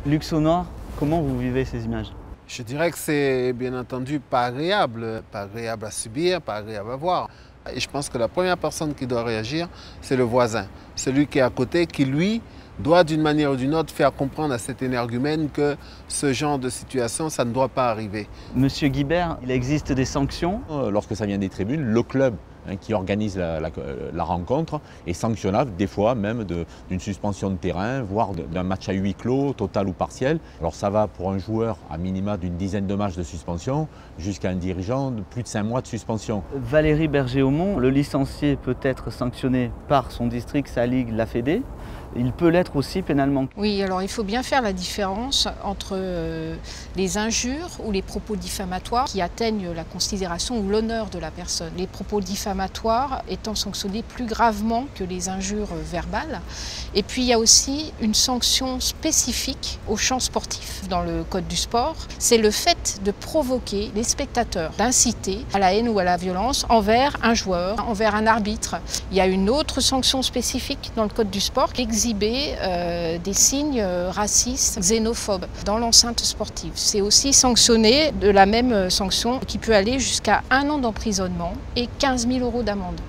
Luc Saunois, comment vous vivez ces images? Je dirais que c'est bien entendu pas agréable à subir, pas agréable à voir. Et je pense que la première personne qui doit réagir, c'est le voisin, celui qui est à côté, qui lui doit d'une manière ou d'une autre faire comprendre à cet énergumène que ce genre de situation, ça ne doit pas arriver. Monsieur Guibert, il existe des sanctions? Lorsque ça vient des tribunes, le club qui organise la rencontre est sanctionnable, des fois même d'une suspension de terrain, voire d'un match à huis clos, total ou partiel. Alors ça va pour un joueur à minima d'une dizaine de matchs de suspension, jusqu'à un dirigeant de plus de 5 mois de suspension. Valérie Berger-Aumont, le licencié peut être sanctionné par son district, sa ligue, la Fédé. Il peut l'être aussi pénalement. Oui, alors il faut bien faire la différence entre les injures ou les propos diffamatoires qui atteignent la considération ou l'honneur de la personne. Les propos diffamatoires étant sanctionnés plus gravement que les injures verbales. Et puis il y a aussi une sanction spécifique au champ sportif dans le code du sport. C'est le fait de provoquer les spectateurs, d'inciter à la haine ou à la violence envers un joueur, envers un arbitre. Il y a une autre sanction spécifique dans le code du sport qui exhiber des signes racistes, xénophobes dans l'enceinte sportive. C'est aussi sanctionné de la même sanction qui peut aller jusqu'à 1 an d'emprisonnement et 15 000 € d'amende.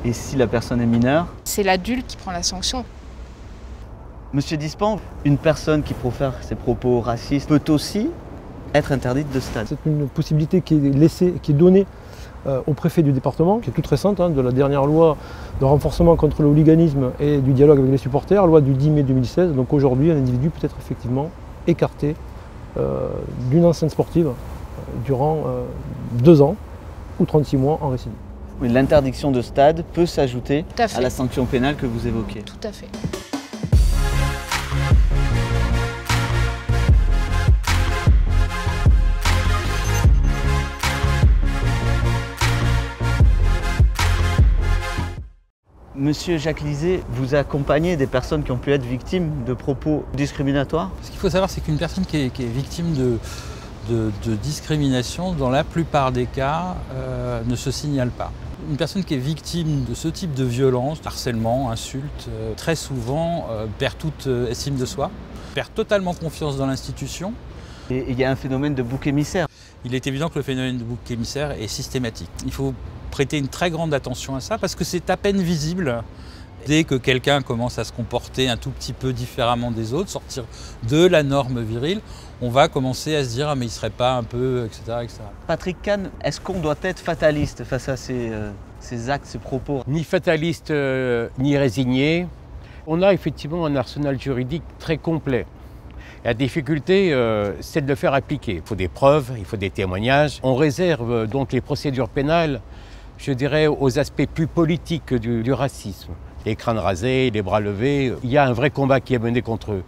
Et si la personne est mineure? C'est l'adulte qui prend la sanction. Monsieur Dispan, une personne qui profère ses propos racistes peut aussi être interdite de stade. C'est une possibilité qui est laissée, qui est donnée au préfet du département, qui est toute récente, de la dernière loi de renforcement contre le hooliganisme et du dialogue avec les supporters, loi du 10 mai 2016. Donc aujourd'hui, un individu peut être effectivement écarté d'une enceinte sportive durant 2 ans ou 36 mois en récidive. Oui, l'interdiction de stade peut s'ajouter à la sanction pénale que vous évoquez. Tout à fait. Monsieur Jacques Lisée, vous accompagnez des personnes qui ont pu être victimes de propos discriminatoires? Ce qu'il faut savoir, c'est qu'une personne qui est victime de discrimination, dans la plupart des cas, ne se signale pas. Une personne qui est victime de ce type de violence, harcèlement, insulte, très souvent perd toute estime de soi, perd totalement confiance dans l'institution. Et il y a un phénomène de bouc émissaire. Il est évident que le phénomène de bouc émissaire est systématique. Il faut prêter une très grande attention à ça parce que c'est à peine visible. Dès que quelqu'un commence à se comporter un tout petit peu différemment des autres, sortir de la norme virile, on va commencer à se dire « ah mais il ne serait pas un peu… » etc. etc. Patrick Kahn, est-ce qu'on doit être fataliste face à ces actes, ces propos? Ni fataliste, ni résigné. On a effectivement un arsenal juridique très complet. La difficulté, c'est de le faire appliquer. Il faut des preuves, il faut des témoignages. On réserve donc les procédures pénales, je dirais, aux aspects plus politiques du racisme. Les crânes rasés, les bras levés, il y a un vrai combat qui est mené contre eux.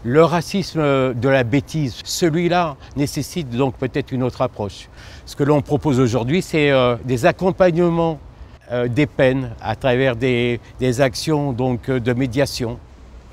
Le racisme de la bêtise, celui-là nécessite donc peut-être une autre approche. Ce que l'on propose aujourd'hui, c'est des accompagnements des peines à travers des actions donc, de médiation.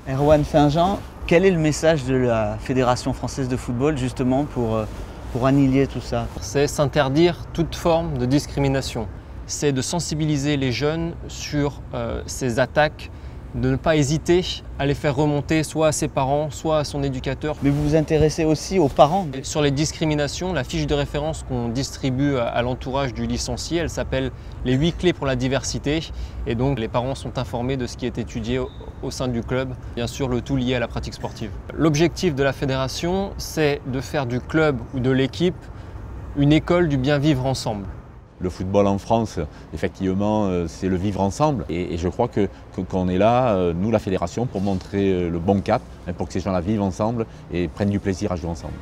Erwan Finjean, quel est le message de la Fédération française de football justement pour annihiler tout ça? C'est s'interdire toute forme de discrimination. C'est de sensibiliser les jeunes sur ces attaques, de ne pas hésiter à les faire remonter soit à ses parents, soit à son éducateur. Mais vous vous intéressez aussi aux parents? Sur les discriminations, la fiche de référence qu'on distribue à l'entourage du licencié, elle s'appelle « Les 8 clés pour la diversité ». Et donc les parents sont informés de ce qui est étudié au sein du club, bien sûr le tout lié à la pratique sportive. L'objectif de la fédération, c'est de faire du club ou de l'équipe une école du bien vivre ensemble. Le football en France, effectivement, c'est le vivre ensemble. Et je crois qu'on est là, nous, la fédération, pour montrer le bon cap, pour que ces gens-là vivent ensemble et prennent du plaisir à jouer ensemble.